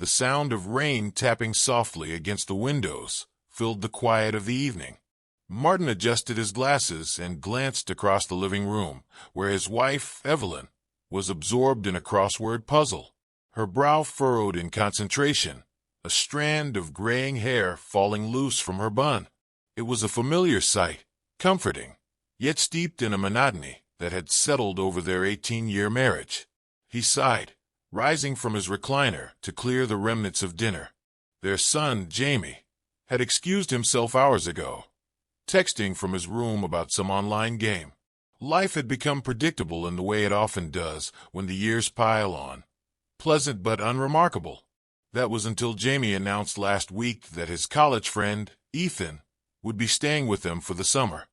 The sound of rain tapping softly against the windows filled the quiet of the evening. Martin adjusted his glasses and glanced across the living room, where his wife, Evelyn, was absorbed in a crossword puzzle. Her brow furrowed in concentration, a strand of graying hair falling loose from her bun. It was a familiar sight, comforting, yet steeped in a monotony that had settled over their 18-year marriage. He sighed, rising from his recliner to clear the remnants of dinner. Their son, Jamie, had excused himself hours ago, texting from his room about some online game. Life had become predictable in the way it often does when the years pile on, pleasant but unremarkable. That was until Jamie announced last week that his college friend, Ethan, would be staying with them for the summer.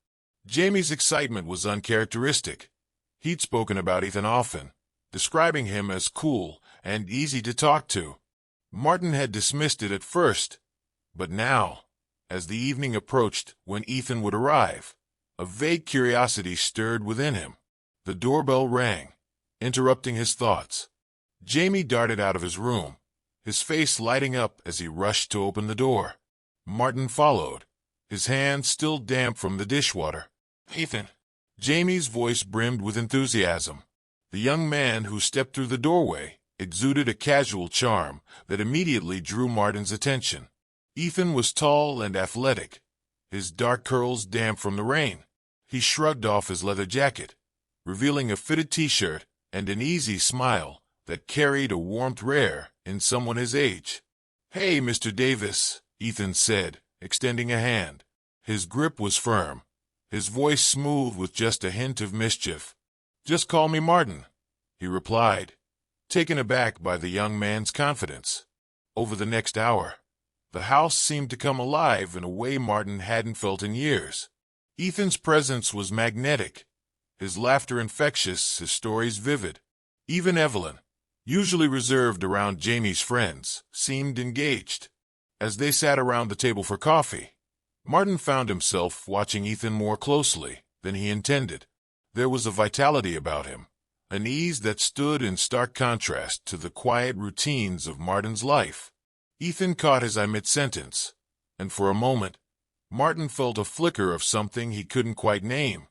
Jamie's excitement was uncharacteristic. He'd spoken about Ethan often, describing him as cool and easy to talk to. Martin had dismissed it at first, but now, as the evening approached when Ethan would arrive, a vague curiosity stirred within him. The doorbell rang, interrupting his thoughts. Jamie darted out of his room, his face lighting up as he rushed to open the door. Martin followed, his hands still damp from the dishwater. "Ethan." Jamie's voice brimmed with enthusiasm. The young man who stepped through the doorway exuded a casual charm that immediately drew Martin's attention. Ethan was tall and athletic, his dark curls damp from the rain. He shrugged off his leather jacket, revealing a fitted t-shirt and an easy smile that carried a warmth rare in someone his age. "Hey, Mr. Davis," Ethan said, extending a hand. His grip was firm, his voice smooth with just a hint of mischief. "Just call me Martin," he replied, taken aback by the young man's confidence. Over the next hour, the house seemed to come alive in a way Martin hadn't felt in years. Ethan's presence was magnetic, his laughter infectious, his stories vivid. Even Evelyn, usually reserved around Jamie's friends, seemed engaged. As they sat around the table for coffee, Martin found himself watching Ethan more closely than he intended. There was a vitality about him, an ease that stood in stark contrast to the quiet routines of Martin's life. Ethan caught his eye mid-sentence, and for a moment, Martin felt a flicker of something he couldn't quite name.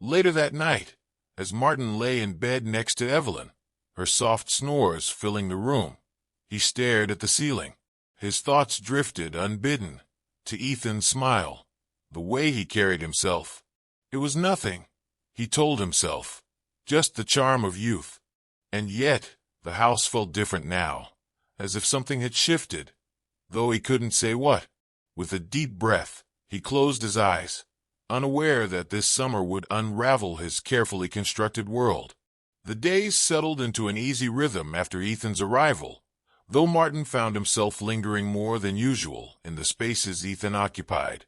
Later that night, as Martin lay in bed next to Evelyn, her soft snores filling the room, he stared at the ceiling. His thoughts drifted unbidden to Ethan's smile, the way he carried himself. It was nothing, he told himself, just the charm of youth. And yet, the house felt different now, as if something had shifted, though he couldn't say what. With a deep breath, he closed his eyes, unaware that this summer would unravel his carefully constructed world. The days settled into an easy rhythm after Ethan's arrival, though Martin found himself lingering more than usual in the spaces Ethan occupied.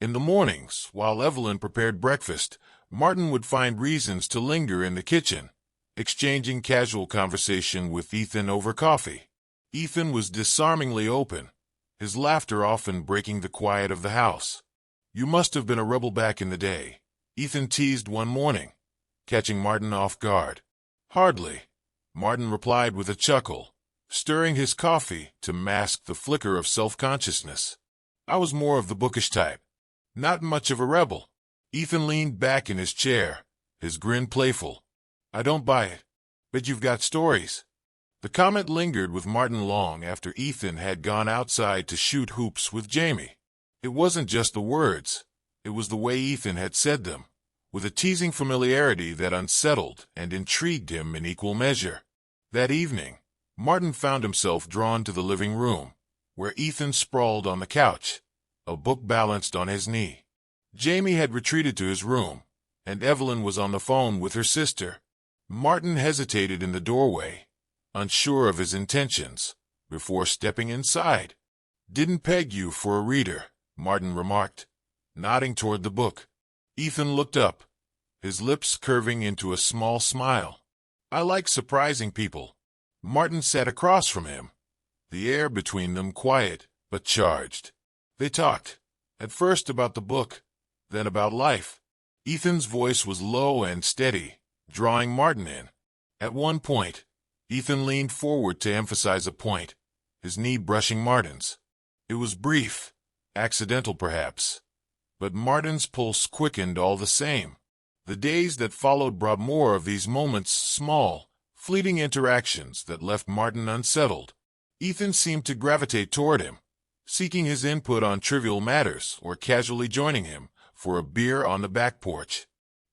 In the mornings, while Evelyn prepared breakfast, Martin would find reasons to linger in the kitchen, exchanging casual conversation with Ethan over coffee. Ethan was disarmingly open, his laughter often breaking the quiet of the house. "You must have been a rebel back in the day," Ethan teased one morning, catching Martin off guard. "Hardly," Martin replied with a chuckle, stirring his coffee to mask the flicker of self-consciousness. "I was more of the bookish type. Not much of a rebel." Ethan leaned back in his chair, his grin playful. "I don't buy it. But you've got stories." The comment lingered with Martin long after Ethan had gone outside to shoot hoops with Jamie. It wasn't just the words, it was the way Ethan had said them, with a teasing familiarity that unsettled and intrigued him in equal measure. That evening, Martin found himself drawn to the living room, where Ethan sprawled on the couch, a book balanced on his knee. Jamie had retreated to his room, and Evelyn was on the phone with her sister. Martin hesitated in the doorway, unsure of his intentions, before stepping inside. "Didn't peg you for a reader," Martin remarked, nodding toward the book. Ethan looked up, his lips curving into a small smile. "I like surprising people." Martin sat across from him, the air between them quiet but charged. They talked, at first about the book, then about life. Ethan's voice was low and steady, drawing Martin in. At one point, Ethan leaned forward to emphasize a point, his knee brushing Martin's. It was brief, accidental perhaps, but Martin's pulse quickened all the same. The days that followed brought more of these moments, small, fleeting interactions that left Martin unsettled. Ethan seemed to gravitate toward him, seeking his input on trivial matters or casually joining him for a beer on the back porch.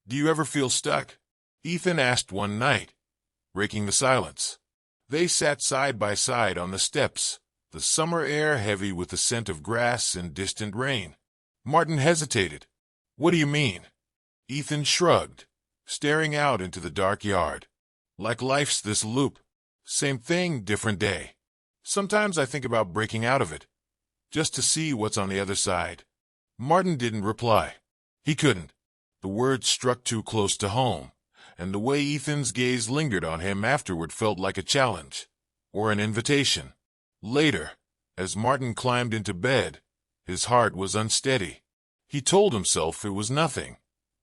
"Do you ever feel stuck?" Ethan asked one night, breaking the silence. They sat side by side on the steps, the summer air heavy with the scent of grass and distant rain. Martin hesitated. "What do you mean?" Ethan shrugged, staring out into the dark yard. "Like life's this loop. Same thing, different day. Sometimes I think about breaking out of it, just to see what's on the other side." Martin didn't reply. He couldn't. The words struck too close to home, and the way Ethan's gaze lingered on him afterward felt like a challenge, or an invitation. Later, as Martin climbed into bed, his heart was unsteady. He told himself it was nothing,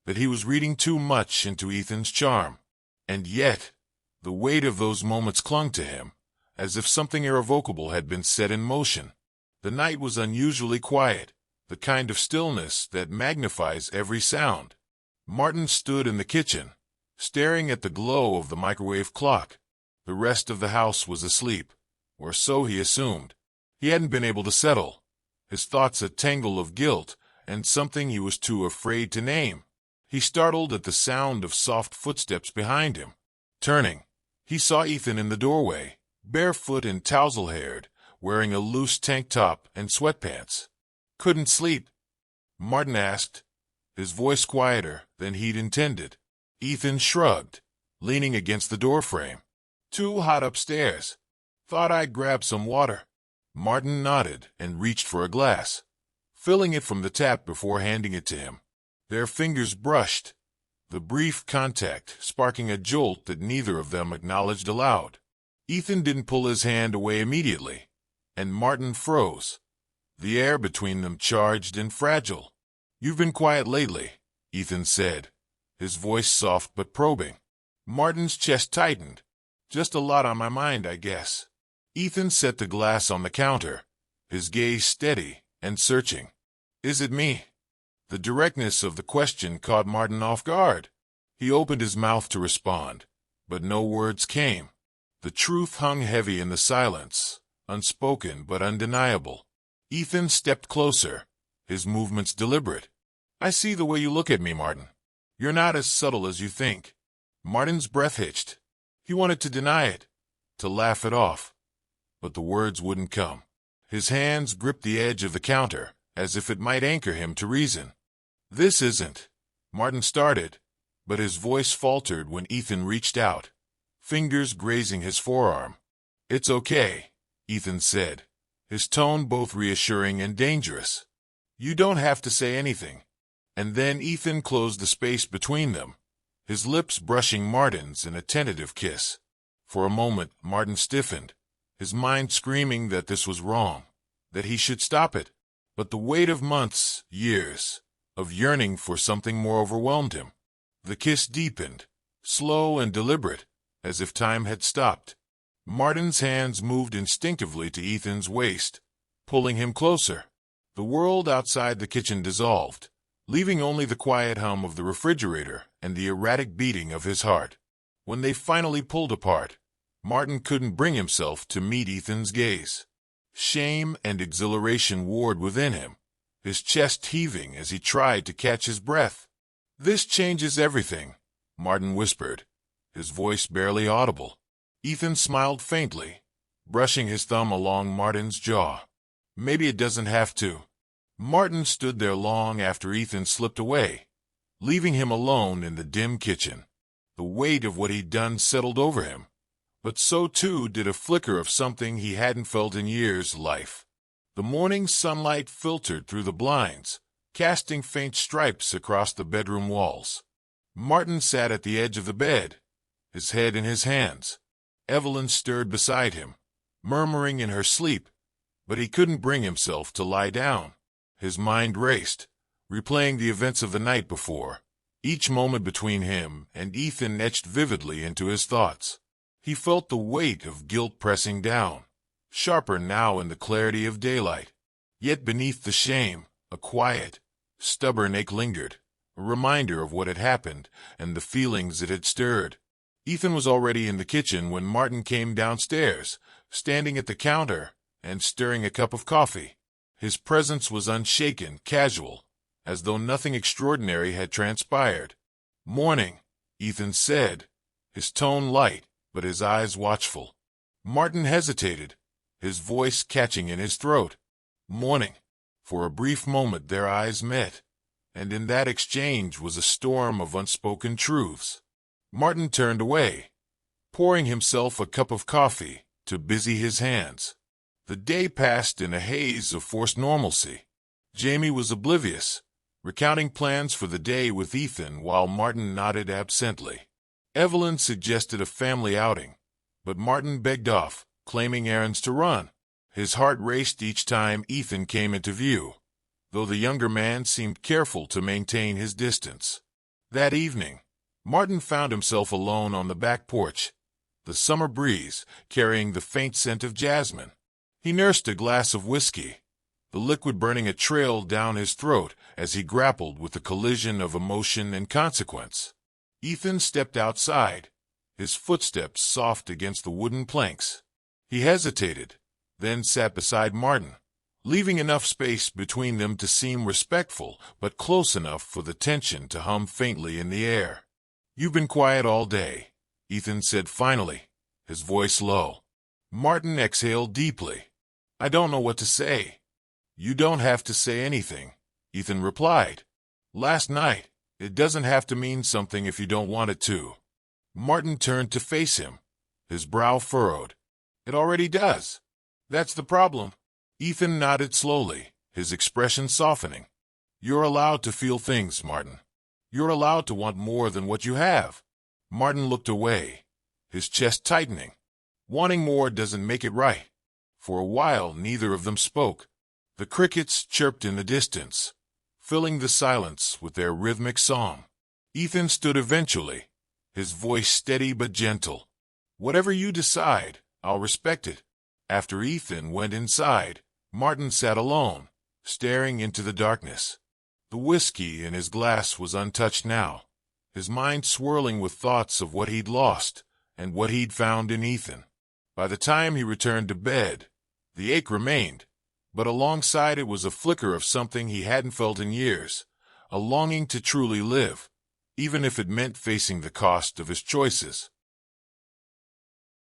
that he was reading too much into Ethan's charm. And yet, the weight of those moments clung to him, as if something irrevocable had been set in motion. The night was unusually quiet, the kind of stillness that magnifies every sound. Martin stood in the kitchen, staring at the glow of the microwave clock. The rest of the house was asleep, or so he assumed. He hadn't been able to settle, his thoughts a tangle of guilt and something he was too afraid to name. He startled at the sound of soft footsteps behind him. Turning, he saw Ethan in the doorway, barefoot and tousle-haired, wearing a loose tank top and sweatpants. "Couldn't sleep?" Martin asked, his voice quieter than he'd intended. Ethan shrugged, leaning against the doorframe. "Too hot upstairs. Thought I'd grab some water." Martin nodded and reached for a glass, filling it from the tap before handing it to him. Their fingers brushed, the brief contact sparking a jolt that neither of them acknowledged aloud. Ethan didn't pull his hand away immediately, and Martin froze, the air between them charged and fragile. "You've been quiet lately," Ethan said, his voice soft but probing. Martin's chest tightened. "Just a lot on my mind, I guess." Ethan set the glass on the counter, his gaze steady and searching. "Is it me?" The directness of the question caught Martin off guard. He opened his mouth to respond, but no words came. The truth hung heavy in the silence, unspoken but undeniable. Ethan stepped closer, his movements deliberate. "I see the way you look at me, Martin. You're not as subtle as you think." Martin's breath hitched. He wanted to deny it, to laugh it off, but the words wouldn't come. His hands gripped the edge of the counter, as if it might anchor him to reason. "This isn't," Martin started, but his voice faltered when Ethan reached out, fingers grazing his forearm. "It's okay," Ethan said, his tone both reassuring and dangerous. "You don't have to say anything." And then Ethan closed the space between them, his lips brushing Martin's in a tentative kiss. For a moment, Martin stiffened, his mind screaming that this was wrong, that he should stop it. But the weight of months, years, of yearning for something more overwhelmed him. The kiss deepened, slow and deliberate, as if time had stopped. Martin's hands moved instinctively to Ethan's waist, pulling him closer. The world outside the kitchen dissolved, leaving only the quiet hum of the refrigerator and the erratic beating of his heart. When they finally pulled apart, Martin couldn't bring himself to meet Ethan's gaze. Shame and exhilaration warred within him, his chest heaving as he tried to catch his breath. "This changes everything," Martin whispered, his voice barely audible. Ethan smiled faintly, brushing his thumb along Martin's jaw. "Maybe it doesn't have to." Martin stood there long after Ethan slipped away, leaving him alone in the dim kitchen. The weight of what he'd done settled over him, but so too did a flicker of something he hadn't felt in years, life. The morning sunlight filtered through the blinds, casting faint stripes across the bedroom walls. Martin sat at the edge of the bed, his head in his hands. Evelyn stirred beside him, murmuring in her sleep, but he couldn't bring himself to lie down. His mind raced, replaying the events of the night before. Each moment between him and Ethan etched vividly into his thoughts. He felt the weight of guilt pressing down, sharper now in the clarity of daylight. Yet beneath the shame, a quiet, stubborn ache lingered, a reminder of what had happened and the feelings it had stirred. Ethan was already in the kitchen when Martin came downstairs, standing at the counter and stirring a cup of coffee. His presence was unshaken, casual, as though nothing extraordinary had transpired. "Morning," Ethan said, his tone light, but his eyes watchful. Martin hesitated, his voice catching in his throat. "Morning." For a brief moment their eyes met, and in that exchange was a storm of unspoken truths. Martin turned away, pouring himself a cup of coffee to busy his hands. The day passed in a haze of forced normalcy. Jamie was oblivious, recounting plans for the day with Ethan while Martin nodded absently. Evelyn suggested a family outing, but Martin begged off, claiming errands to run. His heart raced each time Ethan came into view, though the younger man seemed careful to maintain his distance. That evening, Martin found himself alone on the back porch, the summer breeze carrying the faint scent of jasmine. He nursed a glass of whiskey, the liquid burning a trail down his throat as he grappled with the collision of emotion and consequence. Ethan stepped outside, his footsteps soft against the wooden planks. He hesitated, then sat beside Martin, leaving enough space between them to seem respectful but close enough for the tension to hum faintly in the air. "You've been quiet all day," Ethan said finally, his voice low. Martin exhaled deeply. "I don't know what to say." "You don't have to say anything," Ethan replied. "Last night, it doesn't have to mean something if you don't want it to." Martin turned to face him, his brow furrowed. "It already does. That's the problem." Ethan nodded slowly, his expression softening. "You're allowed to feel things, Martin. You're allowed to want more than what you have." Martin looked away, his chest tightening. Wanting more doesn't make it right. For a while, neither of them spoke. The crickets chirped in the distance, filling the silence with their rhythmic song. Ethan stood eventually, his voice steady but gentle. "Whatever you decide, I'll respect it." After Ethan went inside, Martin sat alone, staring into the darkness. The whiskey in his glass was untouched now, his mind swirling with thoughts of what he'd lost and what he'd found in Ethan. By the time he returned to bed, the ache remained, but alongside it was a flicker of something he hadn't felt in years, a longing to truly live, even if it meant facing the cost of his choices.